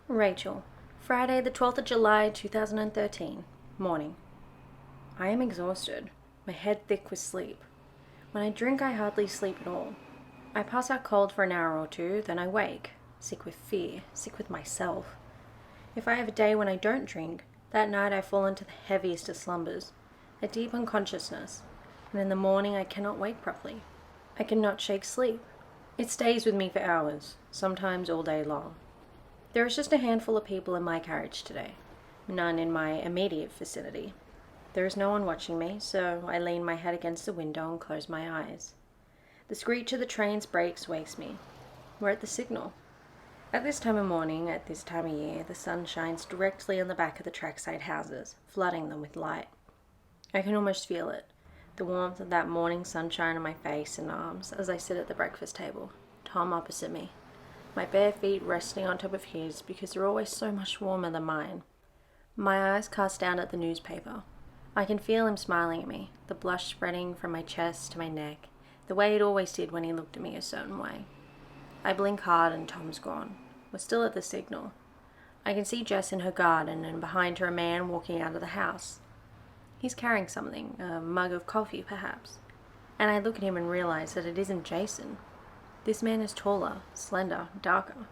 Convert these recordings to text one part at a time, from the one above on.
Rachel, Friday the 12th of July 2013, morning. I am exhausted, my head thick with sleep. When I drink I hardly sleep at all. I pass out cold for an hour or two, then I wake, sick with fear, sick with myself. If I have a day when I don't drink, that night I fall into the heaviest of slumbers, a deep unconsciousness, and in the morning I cannot wake properly. I cannot shake sleep. It stays with me for hours, sometimes all day long. There is just a handful of people in my carriage today, none in my immediate vicinity. There is no one watching me, so I lean my head against the window and close my eyes. The screech of the train's brakes wakes me. We're at the signal. At this time of morning, at this time of year, the sun shines directly on the back of the trackside houses, flooding them with light. I can almost feel it, the warmth of that morning sunshine on my face and arms as I sit at the breakfast table, Tom opposite me. My bare feet resting on top of his because they're always so much warmer than mine. My eyes cast down at the newspaper. I can feel him smiling at me, the blush spreading from my chest to my neck, the way it always did when he looked at me a certain way. I blink hard and Tom's gone. We're still at the signal. I can see Jess in her garden and behind her a man walking out of the house. He's carrying something, a mug of coffee perhaps, and I look at him and realize that it isn't Jason. This man is taller, slender, darker.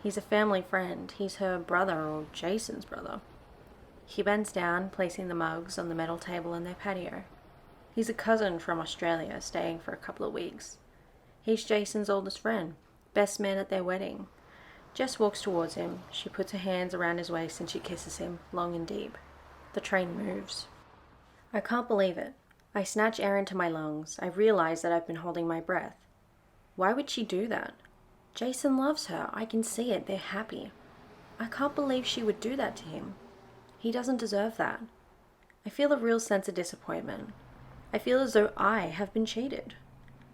He's a family friend. He's her brother, or Jason's brother. He bends down, placing the mugs on the metal table in their patio. He's a cousin from Australia, staying for a couple of weeks. He's Jason's oldest friend, best man at their wedding. Jess walks towards him. She puts her hands around his waist and she kisses him, long and deep. The train moves. I can't believe it. I snatch air into my lungs. I realize that I've been holding my breath. Why would she do that? Jason loves her. I can see it. They're happy. I can't believe she would do that to him. He doesn't deserve that. I feel a real sense of disappointment. I feel as though I have been cheated.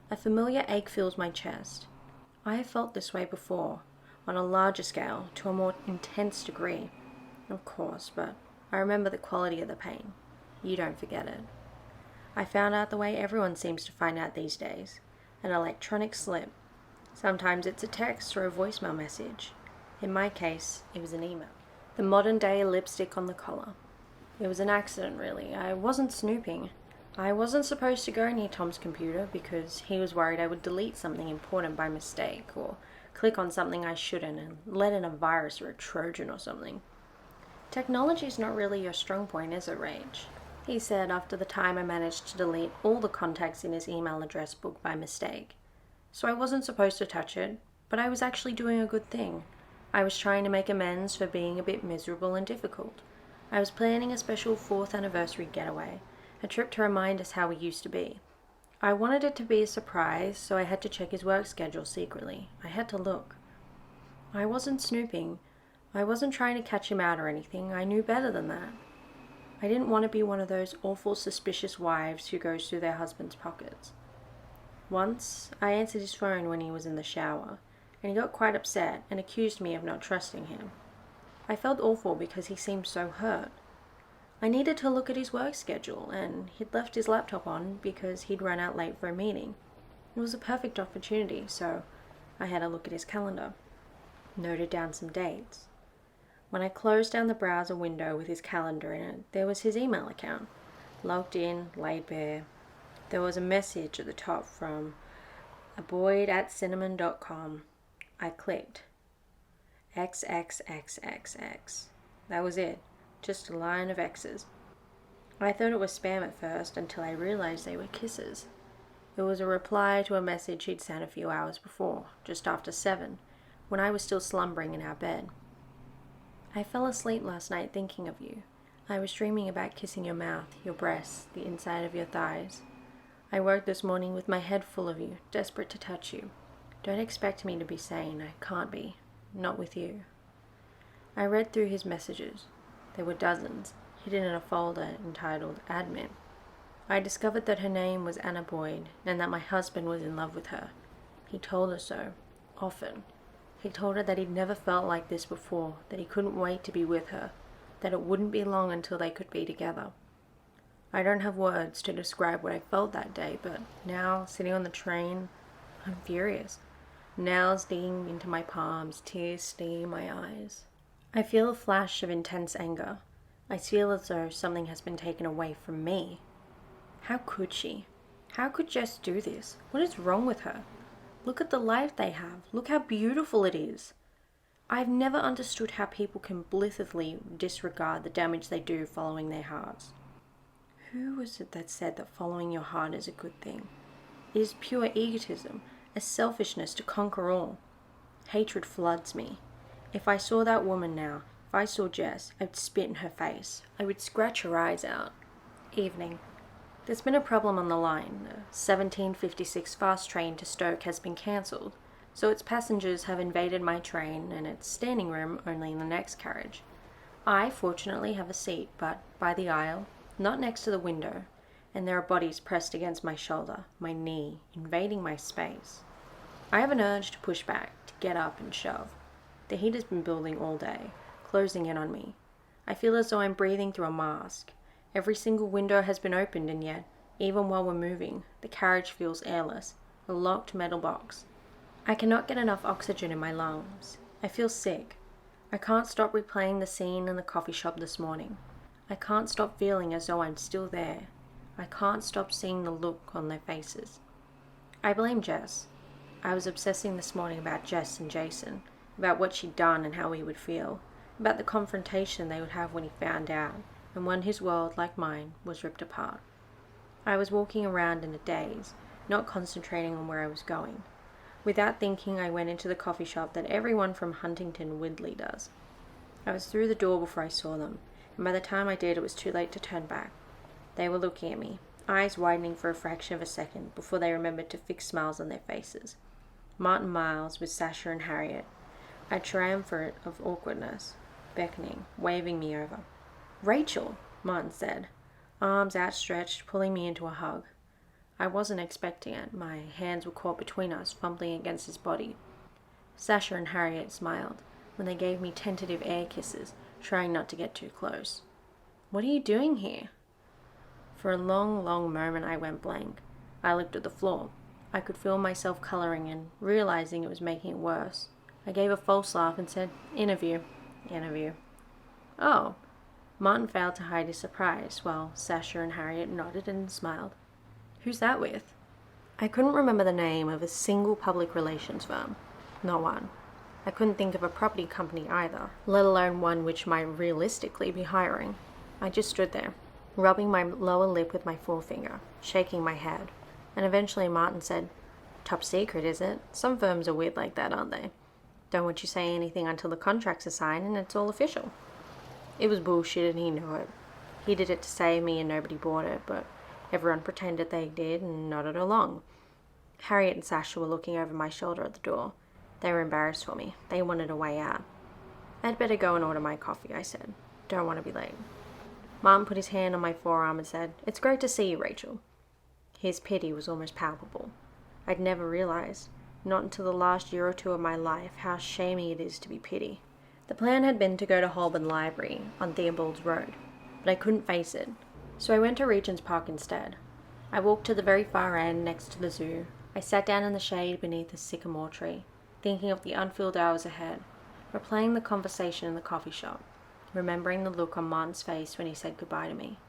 A familiar ache fills my chest. I have felt this way before, on a larger scale, to a more intense degree. Of course, but I remember the quality of the pain. You don't forget it. I found out the way everyone seems to find out these days. An electronic slip. Sometimes it's a text or a voicemail message. In my case, it was an email. The modern day lipstick on the collar. It was an accident, really. I wasn't snooping. I wasn't supposed to go near Tom's computer because he was worried I would delete something important by mistake or click on something I shouldn't and let in a virus or a Trojan or something. Technology's not really your strong point, is it, Rach? He said after the time I managed to delete all the contacts in his email address book by mistake. So I wasn't supposed to touch it, but I was actually doing a good thing. I was trying to make amends for being a bit miserable and difficult. I was planning a special 4th anniversary getaway, a trip to remind us how we used to be. I wanted it to be a surprise, so I had to check his work schedule secretly. I had to look. I wasn't snooping. I wasn't trying to catch him out or anything. I knew better than that. I didn't want to be one of those awful suspicious wives who goes through their husband's pockets. Once, I answered his phone when he was in the shower, and he got quite upset and accused me of not trusting him. I felt awful because he seemed so hurt. I needed to look at his work schedule, and he'd left his laptop on because he'd run out late for a meeting. It was a perfect opportunity, so I had a look at his calendar, noted down some dates. When I closed down the browser window with his calendar in it, there was his email account. Logged in, laid bare. There was a message at the top from aboyd@cinnamon.com. I clicked. XXXXX. That was it. Just a line of X's. I thought it was spam at first until I realized they were kisses. It was a reply to a message he'd sent a few hours before, just after 7, when I was still slumbering in our bed. I fell asleep last night thinking of you. I was dreaming about kissing your mouth, your breasts, the inside of your thighs. I woke this morning with my head full of you, desperate to touch you. Don't expect me to be sane. I can't be. Not with you. I read through his messages. There were dozens, hidden in a folder entitled Admin. I discovered that her name was Anna Boyd and that my husband was in love with her. He told her so, often. He told her that he'd never felt like this before, that he couldn't wait to be with her, that it wouldn't be long until they could be together. I don't have words to describe what I felt that day, but now, sitting on the train, I'm furious. Nails digging into my palms, tears stinging my eyes. I feel a flash of intense anger. I feel as though something has been taken away from me. How could she? How could Jess do this? What is wrong with her? Look at the life they have. Look how beautiful it is. I've never understood how people can blithely disregard the damage they do following their hearts. Who was it that said that following your heart is a good thing? It is pure egotism, a selfishness to conquer all. Hatred floods me. If I saw that woman now, if I saw Jess, I would spit in her face. I would scratch her eyes out. Evening. There's been a problem on the line. The 1756 fast train to Stoke has been cancelled, so its passengers have invaded my train and its standing room only in the next carriage. I fortunately have a seat, but by the aisle, not next to the window, and there are bodies pressed against my shoulder, my knee, invading my space. I have an urge to push back, to get up and shove. The heat has been building all day, closing in on me. I feel as though I'm breathing through a mask. Every single window has been opened, and yet, even while we're moving, the carriage feels airless, a locked metal box. I cannot get enough oxygen in my lungs. I feel sick. I can't stop replaying the scene in the coffee shop this morning. I can't stop feeling as though I'm still there. I can't stop seeing the look on their faces. I blame Jess. I was obsessing this morning about Jess and Jason, about what she'd done and how he would feel, about the confrontation they would have when he found out, and when his world, like mine, was ripped apart. I was walking around in a daze, not concentrating on where I was going. Without thinking, I went into the coffee shop that everyone from Huntington Widley does. I was through the door before I saw them, and by the time I did, it was too late to turn back. They were looking at me, eyes widening for a fraction of a second before they remembered to fix smiles on their faces. Martin Miles with Sasha and Harriet, a triumvirate of awkwardness, beckoning, waving me over. "Rachel," Martin said, arms outstretched, pulling me into a hug. I wasn't expecting it. My hands were caught between us, fumbling against his body. Sasha and Harriet smiled when they gave me tentative air kisses, trying not to get too close. "What are you doing here?" For a long, long moment I went blank. I looked at the floor. I could feel myself colouring and realising it was making it worse. I gave a false laugh and said, Interview. "Oh." Martin failed to hide his surprise, while Sasha and Harriet nodded and smiled. "Who's that with?" I couldn't remember the name of a single public relations firm. Not one. I couldn't think of a property company either, let alone one which might realistically be hiring. I just stood there, rubbing my lower lip with my forefinger, shaking my head, and eventually Martin said, "Top secret, is it? Some firms are weird like that, aren't they? Don't want you saying anything until the contracts are signed and it's all official." It was bullshit and he knew it. He did it to save me and nobody bought it, but everyone pretended they did and nodded along. Harriet and Sasha were looking over my shoulder at the door. They were embarrassed for me. They wanted a way out. "I'd better go and order my coffee," I said. "Don't want to be late." Martin put his hand on my forearm and said, "It's great to see you, Rachel." His pity was almost palpable. I'd never realized, not until the last year or two of my life, how shaming it is to be pity. The plan had been to go to Holborn Library on Theobald's Road, but I couldn't face it, so I went to Regent's Park instead. I walked to the very far end next to the zoo. I sat down in the shade beneath a sycamore tree, thinking of the unfilled hours ahead, replaying the conversation in the coffee shop, remembering the look on Martin's face when he said goodbye to me.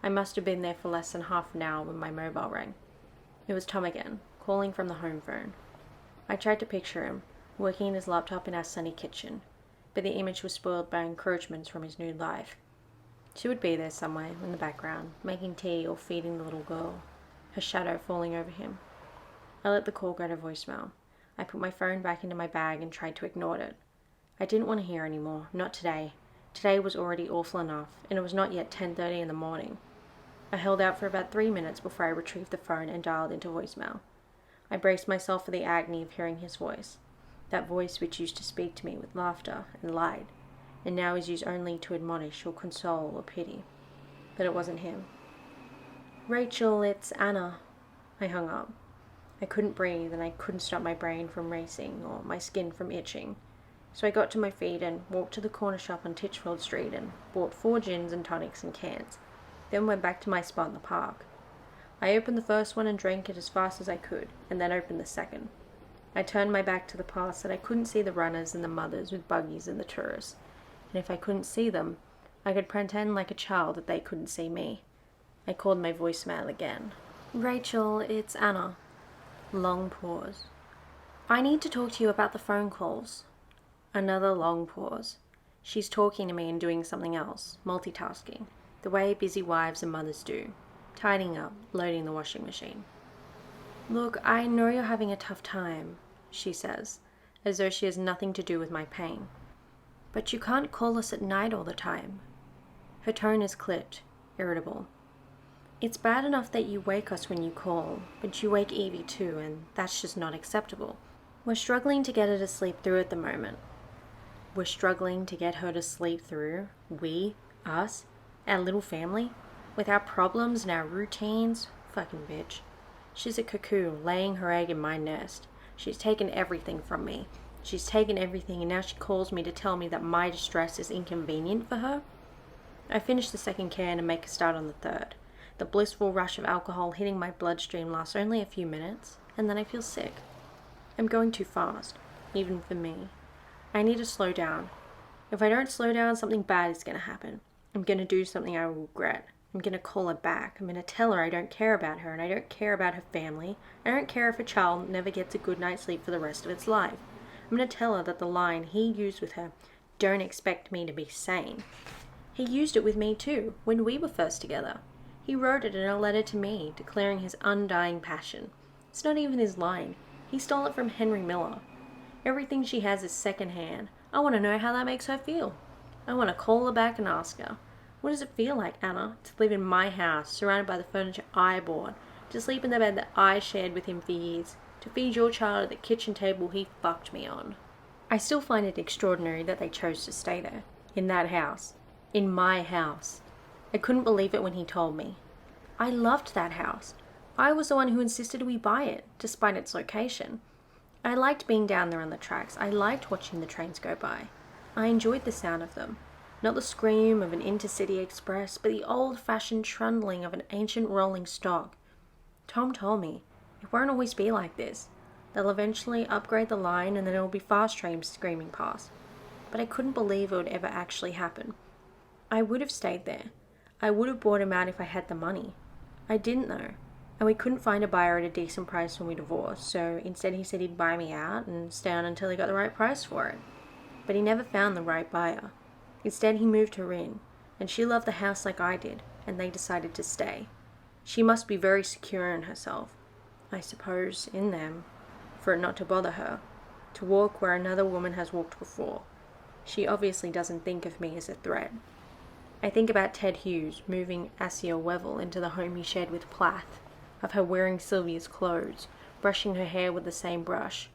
I must have been there for less than half an hour when my mobile rang. It was Tom again, calling from the home phone. I tried to picture him, working in his laptop in our sunny kitchen, but the image was spoiled by encroachments from his new life. She would be there somewhere, in the background, making tea or feeding the little girl, her shadow falling over him. I let the call go to voicemail. I put my phone back into my bag and tried to ignore it. I didn't want to hear any more, not today. Today was already awful enough, and it was not yet 10:30 in the morning. I held out for about 3 minutes before I retrieved the phone and dialed into voicemail. I braced myself for the agony of hearing his voice, that voice which used to speak to me with laughter and light, and now is used only to admonish or console or pity. But it wasn't him. "Rachel, it's Anna." I hung up. I couldn't breathe, and I couldn't stop my brain from racing or my skin from itching. So I got to my feet and walked to the corner shop on Titchfield Street and bought 4 gins and tonics in cans, then went back to my spot in the park. I opened the first one and drank it as fast as I could, and then opened the second. I turned my back to the path so that I couldn't see the runners and the mothers with buggies and the tourists. and if I couldn't see them, I could pretend like a child that they couldn't see me. I called my voicemail again. Rachel, it's Anna. Long pause. I need to talk to you about the phone calls. Another long pause. She's talking to me and doing something else, multitasking, the way busy wives and mothers do, tidying up, loading the washing machine. Look, I know you're having a tough time, she says, as though she has nothing to do with my pain. But you can't call us at night all the time. Her tone is clipped, irritable. It's bad enough that you wake us when you call, but you wake Evie too, and that's just not acceptable. We're struggling to get her to sleep through at the moment. We're struggling to get her to sleep through, we, us, our little family, with our problems and our routines. Fucking bitch. She's a cuckoo, laying her egg in my nest. She's taken everything from me. She's taken everything, and now she calls me to tell me that my distress is inconvenient for her. I finish the second can and make a start on the third. The blissful rush of alcohol hitting my bloodstream lasts only a few minutes, and then I feel sick. I'm going too fast, even for me. I need to slow down. If I don't slow down, something bad is going to happen. I'm going to do something I will regret. I'm going to call her back. I'm going to tell her I don't care about her, and I don't care about her family. I don't care if a child never gets a good night's sleep for the rest of its life. I'm going to tell her that the line he used with her, "Don't expect me to be sane." He used it with me too, when we were first together. He wrote it in a letter to me, declaring his undying passion. It's not even his line. He stole it from Henry Miller. Everything she has is secondhand. I want to know how that makes her feel. I want to call her back and ask her, what does it feel like, Anna, to live in my house, surrounded by the furniture I bought, to sleep in the bed that I shared with him for years, to feed your child at the kitchen table he fucked me on? I still find it extraordinary that they chose to stay there, in that house, in my house. I couldn't believe it when he told me. I loved that house. I was the one who insisted we buy it, despite its location. I liked being down there on the tracks. I liked watching the trains go by. I enjoyed the sound of them. Not the scream of an intercity express, but the old-fashioned trundling of an ancient rolling stock. Tom told me, it won't always be like this. They'll eventually upgrade the line and then there will be fast trains screaming past. But I couldn't believe it would ever actually happen. I would have stayed there. I would have bought him out if I had the money. I didn't though. And we couldn't find a buyer at a decent price when we divorced, so instead he said he'd buy me out and stay on until he got the right price for it. But he never found the right buyer. Instead he moved her in, and she loved the house like I did, and they decided to stay. She must be very secure in herself, I suppose, in them, for it not to bother her, to walk where another woman has walked before. She obviously doesn't think of me as a threat. I think about Ted Hughes moving Assia Wevel into the home he shared with Plath, of her wearing Sylvia's clothes, brushing her hair with the same brush.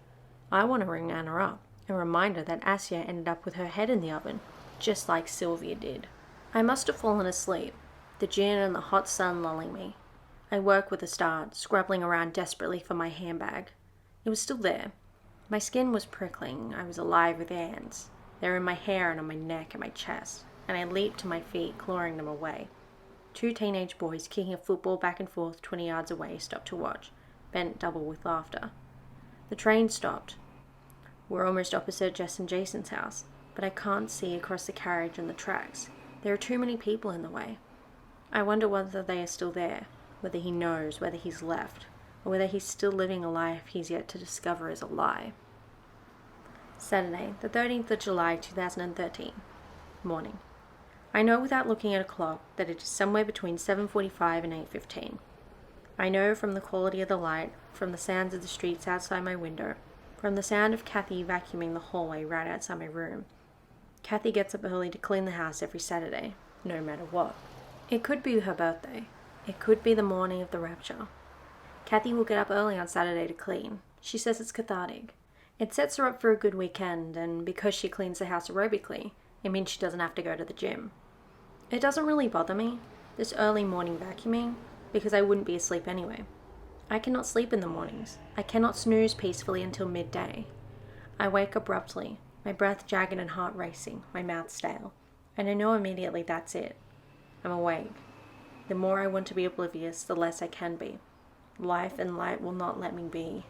I want to ring Anna up and remind her that Assia ended up with her head in the oven, just like Sylvia did. I must have fallen asleep, the gin and the hot sun lulling me. I woke with a start, scrabbling around desperately for my handbag. It was still there. My skin was prickling. I was alive with ants. They were in my hair and on my neck and my chest, and I leaped to my feet, clawing them away. 2 teenage boys kicking a football back and forth 20 yards away stopped to watch, bent double with laughter. The train stopped. We're almost opposite Jess and Jason's house, but I can't see across the carriage and the tracks. There are too many people in the way. I wonder whether they are still there, whether he knows, whether he's left, or whether he's still living a life he's yet to discover is a lie. Saturday, the 13th of July, 2013. Morning. I know without looking at a clock that it is somewhere between 7:45 and 8:15. I know from the quality of the light, from the sounds of the streets outside my window, from the sound of Kathy vacuuming the hallway right outside my room. Kathy gets up early to clean the house every Saturday, no matter what. It could be her birthday. It could be the morning of the rapture. Kathy will get up early on Saturday to clean. She says it's cathartic. It sets her up for a good weekend, and because she cleans the house aerobically, it means she doesn't have to go to the gym. It doesn't really bother me, this early morning vacuuming, because I wouldn't be asleep anyway. I cannot sleep in the mornings. I cannot snooze peacefully until midday. I wake abruptly, my breath jagged and heart racing, my mouth stale, and I know immediately that's it. I'm awake. The more I want to be oblivious, the less I can be. Life and light will not let me be.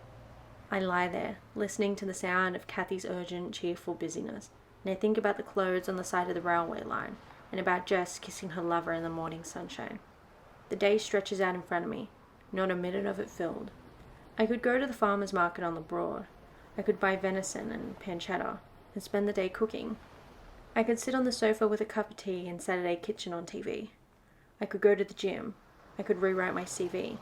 I lie there, listening to the sound of Kathy's urgent, cheerful busyness. and I think about the clothes on the side of the railway line, and about Jess kissing her lover in the morning sunshine. The day stretches out in front of me, not a minute of it filled. I could go to the farmer's market on the Broad. I could buy venison and pancetta, and spend the day cooking. I could sit on the sofa with a cup of tea and Saturday Kitchen on TV. I could go to the gym. I could rewrite my CV.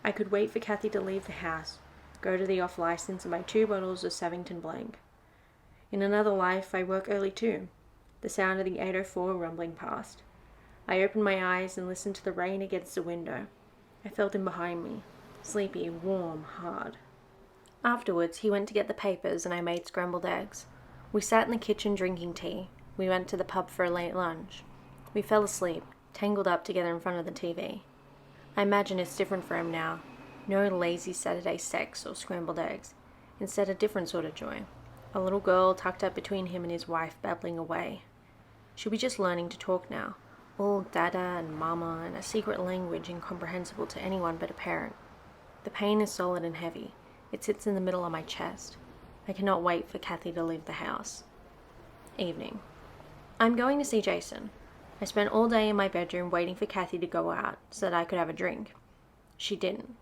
I could wait for Kathy to leave the house, go to the off-license and buy 2 bottles of Savington Blanc. In another life, I work early too, the sound of the 804 rumbling past. I opened my eyes and listened to the rain against the window. I felt him behind me, sleepy, warm, hard. Afterwards, he went to get the papers and I made scrambled eggs. We sat in the kitchen drinking tea. We went to the pub for a late lunch. We fell asleep, tangled up together in front of the TV. I imagine it's different for him now. No lazy Saturday sex or scrambled eggs. Instead, a different sort of joy. A little girl tucked up between him and his wife babbling away. She'll be just learning to talk now. All dada and mama and a secret language incomprehensible to anyone but a parent. The pain is solid and heavy. It sits in the middle of my chest. I cannot wait for Kathy to leave the house. Evening. I'm going to see Jason. I spent all day in my bedroom waiting for Kathy to go out so that I could have a drink. She didn't.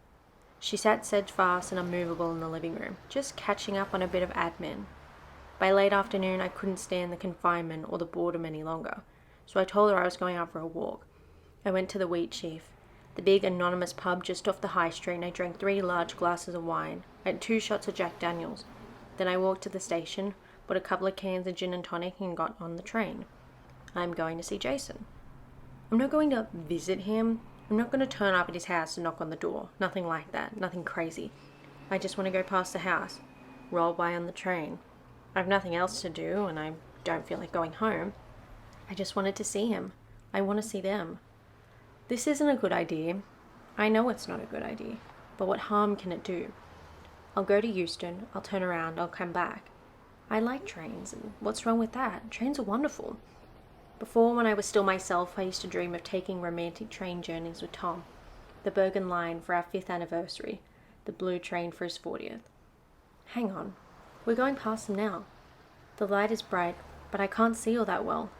She sat steadfast and unmovable in the living room, just catching up on a bit of admin. By late afternoon, I couldn't stand the confinement or the boredom any longer, so I told her I was going out for a walk. I went to the Wheat Chief, the big anonymous pub just off the high street, and I drank 3 large glasses of wine. I had 2 shots of Jack Daniels. Then I walked to the station, bought a couple of cans of gin and tonic, and got on the train. I'm going to see Jason. I'm not going to visit him. I'm not going to turn up at his house and knock on the door. Nothing like that. Nothing crazy. I just want to go past the house, roll by on the train. I have nothing else to do, and I don't feel like going home. I just wanted to see him. I want to see them. This isn't a good idea. I know it's not a good idea, but what harm can it do? I'll go to Euston, I'll turn around, I'll come back. I like trains, and what's wrong with that? Trains are wonderful. Before, when I was still myself, I used to dream of taking romantic train journeys with Tom. The Bergen line for our 5th anniversary, the blue train for his 40th. Hang on, we're going past them now. The light is bright, but I can't see all that well.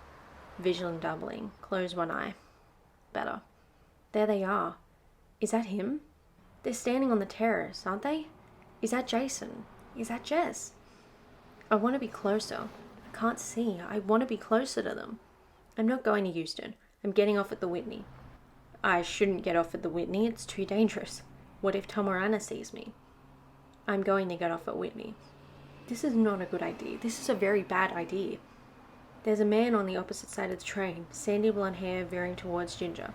Vision doubling, close one eye. Better. There they are. Is that him? They're standing on the terrace, aren't they? Is that Jason? Is that Jess? I want to be closer. I can't see. I want to be closer to them. I'm not going to Euston. I'm getting off at the Whitney. I shouldn't get off at the Whitney. It's too dangerous. What if Tom or Anna sees me? I'm going to get off at Whitney. This is not a good idea. This is a very bad idea. There's a man on the opposite side of the train, sandy blonde hair veering towards Ginger.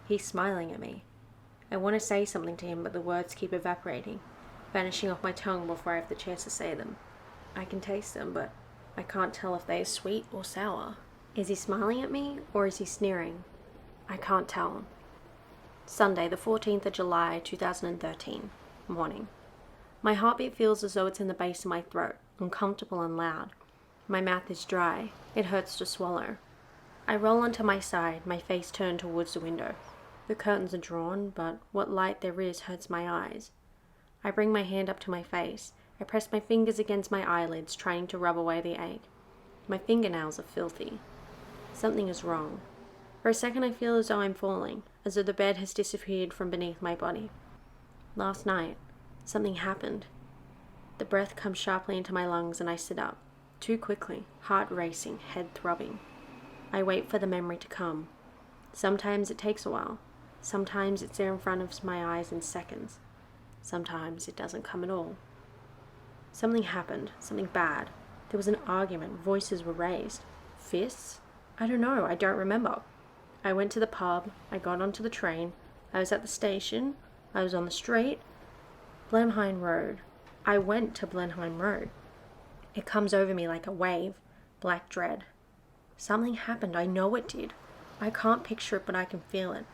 He's smiling at me. I want to say something to him, but the words keep evaporating, vanishing off my tongue before I have the chance to say them. I can taste them, but I can't tell if they are sweet or sour. Is he smiling at me, or is he sneering? I can't tell. Sunday, the 14th of July, 2013. Morning. My heartbeat feels as though it's in the base of my throat, uncomfortable and loud. My mouth is dry. It hurts to swallow. I roll onto my side, my face turned towards the window. The curtains are drawn, but what light there is hurts my eyes. I bring my hand up to my face. I press my fingers against my eyelids, trying to rub away the ache. My fingernails are filthy. Something is wrong. For a second I feel as though I'm falling, as though the bed has disappeared from beneath my body. Last night, something happened. The breath comes sharply into my lungs and I sit up. Too quickly, heart racing, head throbbing. I wait for the memory to come. Sometimes it takes a while. Sometimes it's there in front of my eyes in seconds. Sometimes it doesn't come at all. Something happened, something bad. There was an argument, voices were raised. Fists? I don't know, I don't remember. I went to the pub, I got onto the train, I was at the station, I was on the street. Blenheim Road. I went to Blenheim Road. It comes over me like a wave, black dread. Something happened, I know it did. I can't picture it, but I can feel it.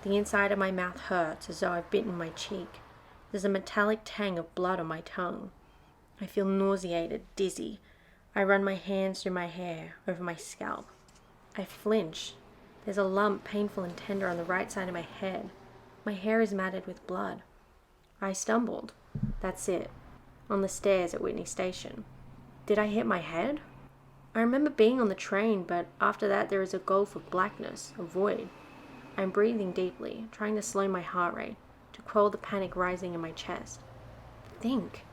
The inside of my mouth hurts as though I've bitten my cheek. There's a metallic tang of blood on my tongue. I feel nauseated, dizzy. I run my hands through my hair, over my scalp. I flinch. There's a lump, painful and tender, on the right side of my head. My hair is matted with blood. I stumbled. That's it. On the stairs at Whitney Station. Did I hit my head? I remember being on the train, but after that there is a gulf of blackness, a void. I'm breathing deeply, trying to slow my heart rate, to quell the panic rising in my chest. Think.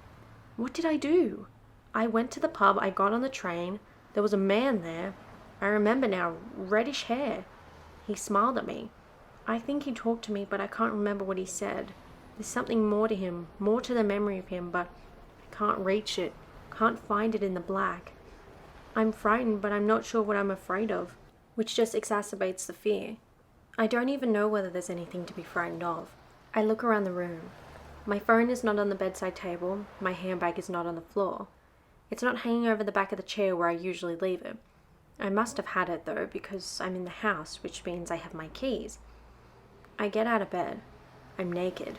What did I do? I went to the pub, I got on the train, there was a man there. I remember now, reddish hair. He smiled at me. I think he talked to me, but I can't remember what he said. There's something more to him, more to the memory of him, but I can't reach it, can't find it in the black. I'm frightened, but I'm not sure what I'm afraid of, which just exacerbates the fear. I don't even know whether there's anything to be frightened of. I look around the room. My phone is not on the bedside table, my handbag is not on the floor. It's not hanging over the back of the chair where I usually leave it. I must have had it though, because I'm in the house, which means I have my keys. I get out of bed. I'm naked.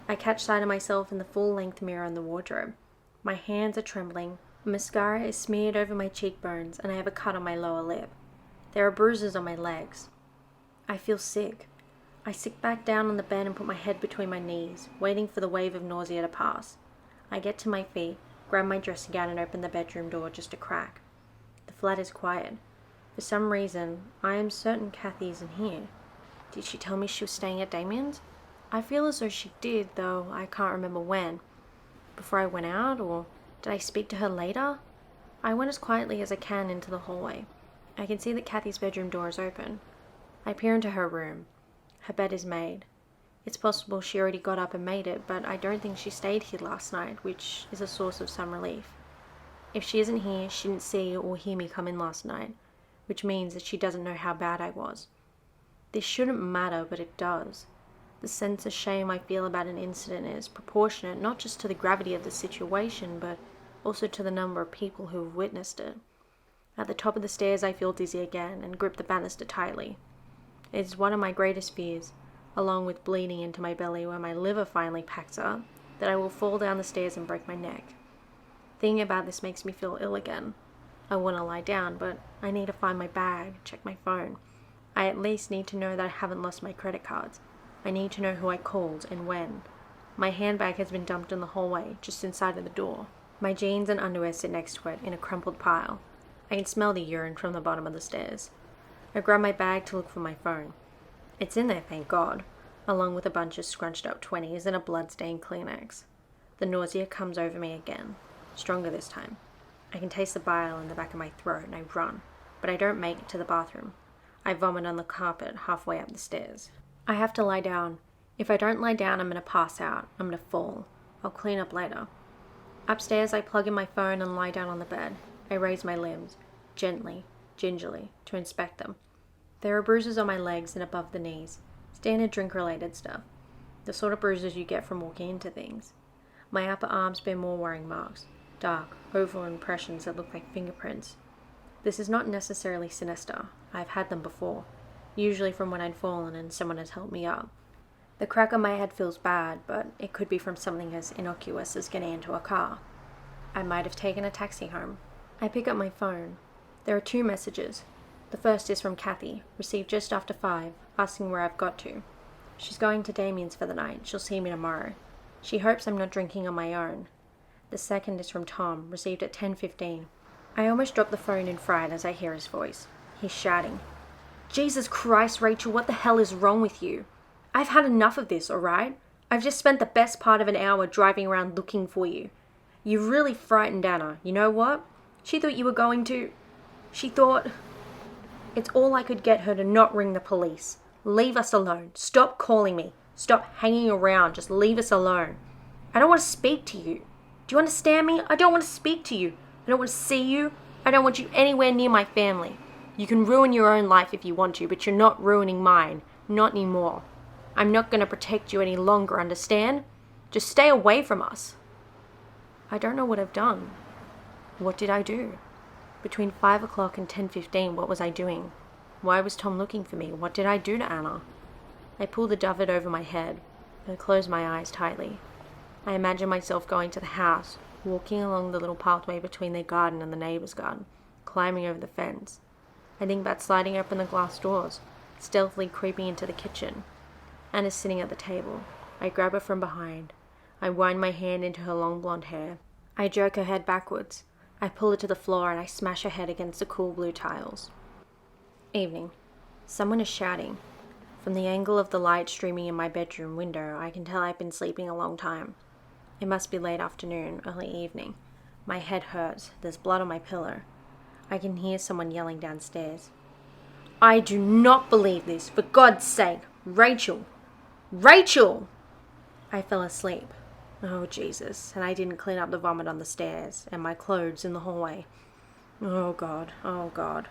I catch sight of myself in the full-length mirror in the wardrobe. My hands are trembling, mascara is smeared over my cheekbones, and I have a cut on my lower lip. There are bruises on my legs. I feel sick. I sit back down on the bed and put my head between my knees, waiting for the wave of nausea to pass. I get to my feet, grab my dressing gown and open the bedroom door just a crack. The flat is quiet. For some reason, I am certain Kathy isn't here. Did she tell me she was staying at Damien's? I feel as though she did, though I can't remember when. Before I went out, or did I speak to her later? I went as quietly as I can into the hallway. I can see that Kathy's bedroom door is open. I peer into her room. Her bed is made. It's possible she already got up and made it, but I don't think she stayed here last night, which is a source of some relief. If she isn't here, she didn't see or hear me come in last night, which means that she doesn't know how bad I was. This shouldn't matter, but it does. The sense of shame I feel about an incident is proportionate not just to the gravity of the situation, but also to the number of people who have witnessed it. At the top of the stairs I feel dizzy again and grip the banister tightly. It is one of my greatest fears, along with bleeding into my belly where my liver finally packs up, that I will fall down the stairs and break my neck. Thinking about this makes me feel ill again. I want to lie down, but I need to find my bag, check my phone. I at least need to know that I haven't lost my credit cards. I need to know who I called and when. My handbag has been dumped in the hallway, just inside of the door. My jeans and underwear sit next to it in a crumpled pile. I can smell the urine from the bottom of the stairs. I grab my bag to look for my phone. It's in there, thank God, along with a bunch of scrunched up 20s and a blood-stained Kleenex. The nausea comes over me again, stronger this time. I can taste the bile in the back of my throat and I run, but I don't make it to the bathroom. I vomit on the carpet halfway up the stairs. I have to lie down. If I don't lie down, I'm going to pass out. I'm going to fall. I'll clean up later. Upstairs, I plug in my phone and lie down on the bed. I raise my limbs, gently, gingerly, to inspect them. There are bruises on my legs and above the knees. Standard drink-related stuff. The sort of bruises you get from walking into things. My upper arms bear more worrying marks. Dark, oval impressions that look like fingerprints. This is not necessarily sinister. I've had them before. Usually from when I'd fallen and someone has helped me up. The crack on my head feels bad, but it could be from something as innocuous as getting into a car. I might have taken a taxi home. I pick up my phone. There are 2 messages. The first is from Kathy, received just after 5, asking where I've got to. She's going to Damien's for the night. She'll see me tomorrow. She hopes I'm not drinking on my own. The second is from Tom, received at 10:15. I almost drop the phone in fright as I hear his voice. He's shouting, "Jesus Christ, Rachel, what the hell is wrong with you? I've had enough of this, alright? I've just spent the best part of an hour driving around looking for you. You've really frightened Anna. You know what? She thought you were going to... She thought... It's all I could get her to not ring the police. Leave us alone. Stop calling me. Stop hanging around. Just leave us alone. I don't want to speak to you. Do you understand me? I don't want to speak to you. I don't want to see you. I don't want you anywhere near my family. You can ruin your own life if you want to, but you're not ruining mine. Not anymore. I'm not going to protect you any longer, understand? Just stay away from us." I don't know what I've done. What did I do? Between 5 o'clock and 10:15, what was I doing? Why was Tom looking for me? What did I do to Anna? I pull the duvet over my head, and close my eyes tightly. I imagine myself going to the house, walking along the little pathway between their garden and the neighbor's garden, climbing over the fence. I think about sliding open the glass doors, stealthily creeping into the kitchen. Anna's sitting at the table. I grab her from behind. I wind my hand into her long blonde hair. I jerk her head backwards. I pull her to the floor and I smash her head against the cool blue tiles. Evening. Someone is shouting. From the angle of the light streaming in my bedroom window, I can tell I've been sleeping a long time. It must be late afternoon, early evening. My head hurts. There's blood on my pillow. I can hear someone yelling downstairs. I do not believe this. For God's sake. Rachel! Rachel! I fell asleep. Oh, Jesus. And I didn't clean up the vomit on the stairs and my clothes in the hallway. Oh, God. Oh, God.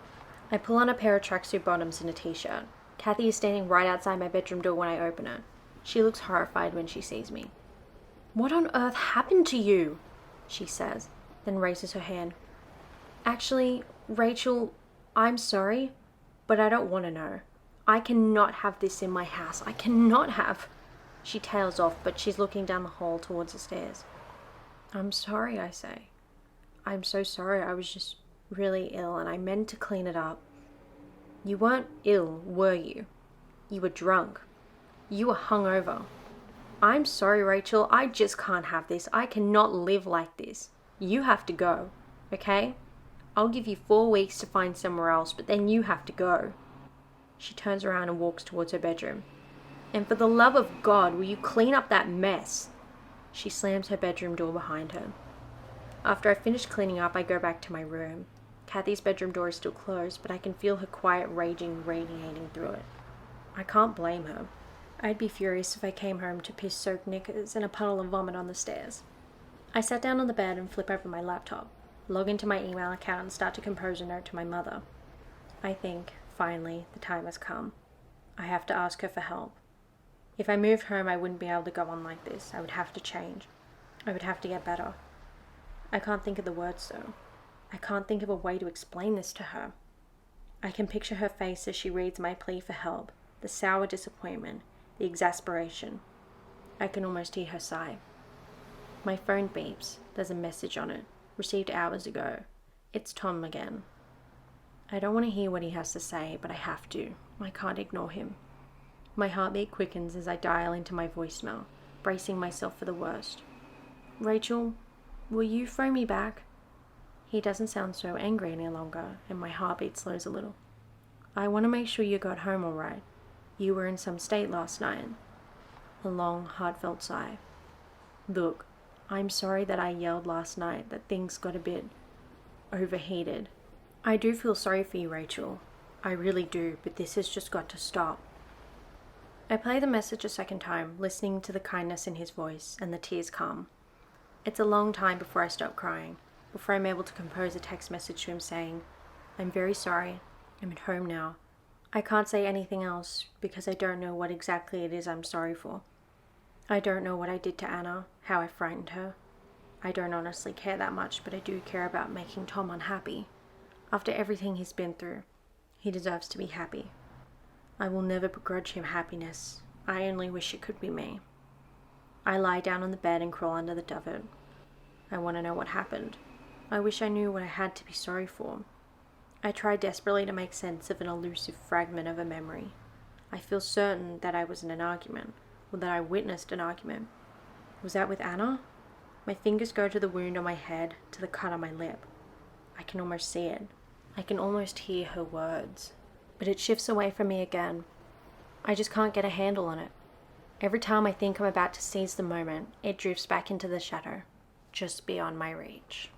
I pull on a pair of tracksuit bottoms and a t-shirt. Kathy is standing right outside my bedroom door when I open it. She looks horrified when she sees me. What on earth happened to you? She says, then raises her hand. Actually, Rachel, I'm sorry, but I don't want to know. I cannot have this in my house. I cannot have. She tails off, but she's looking down the hall towards the stairs. I'm sorry, I say. I'm so sorry. I was just really ill and I meant to clean it up. You weren't ill, were you? You were drunk. You were hungover. I'm sorry, Rachel. I just can't have this. I cannot live like this. You have to go, okay? I'll give you 4 weeks to find somewhere else, but then you have to go. She turns around and walks towards her bedroom. And for the love of God, will you clean up that mess? She slams her bedroom door behind her. After I finish cleaning up, I go back to my room. Kathy's bedroom door is still closed, but I can feel her quiet raging radiating through it. I can't blame her. I'd be furious if I came home to piss-soaked knickers and a puddle of vomit on the stairs. I sat down on the bed and flip over my laptop, log into my email account and start to compose a note to my mother. I think, finally, the time has come. I have to ask her for help. If I moved home, I wouldn't be able to go on like this. I would have to change. I would have to get better. I can't think of the words, though. I can't think of a way to explain this to her. I can picture her face as she reads my plea for help, the sour disappointment, the exasperation. I can almost hear her sigh. My phone beeps. There's a message on it, received hours ago. It's Tom again. I don't want to hear what he has to say, but I have to. I can't ignore him. My heartbeat quickens as I dial into my voicemail, bracing myself for the worst. Rachel, will you phone me back? He doesn't sound so angry any longer, and my heartbeat slows a little. I want to make sure you got home all right. You were in some state last night. A long, heartfelt sigh. Look, I'm sorry that I yelled last night, that things got a bit overheated. I do feel sorry for you, Rachel. I really do, but this has just got to stop. I play the message a second time, listening to the kindness in his voice, and the tears come. It's a long time before I stop crying, before I'm able to compose a text message to him saying, I'm very sorry. I'm at home now. I can't say anything else because I don't know what exactly it is I'm sorry for. I don't know what I did to Anna, how I frightened her. I don't honestly care that much, but I do care about making Tom unhappy. After everything he's been through, he deserves to be happy. I will never begrudge him happiness. I only wish it could be me. I lie down on the bed and crawl under the duvet. I want to know what happened. I wish I knew what I had to be sorry for. I try desperately to make sense of an elusive fragment of a memory. I feel certain that I was in an argument, or that I witnessed an argument. Was that with Anna? My fingers go to the wound on my head, to the cut on my lip. I can almost see it. I can almost hear her words. But it shifts away from me again. I just can't get a handle on it. Every time I think I'm about to seize the moment, it drifts back into the shadow, just beyond my reach.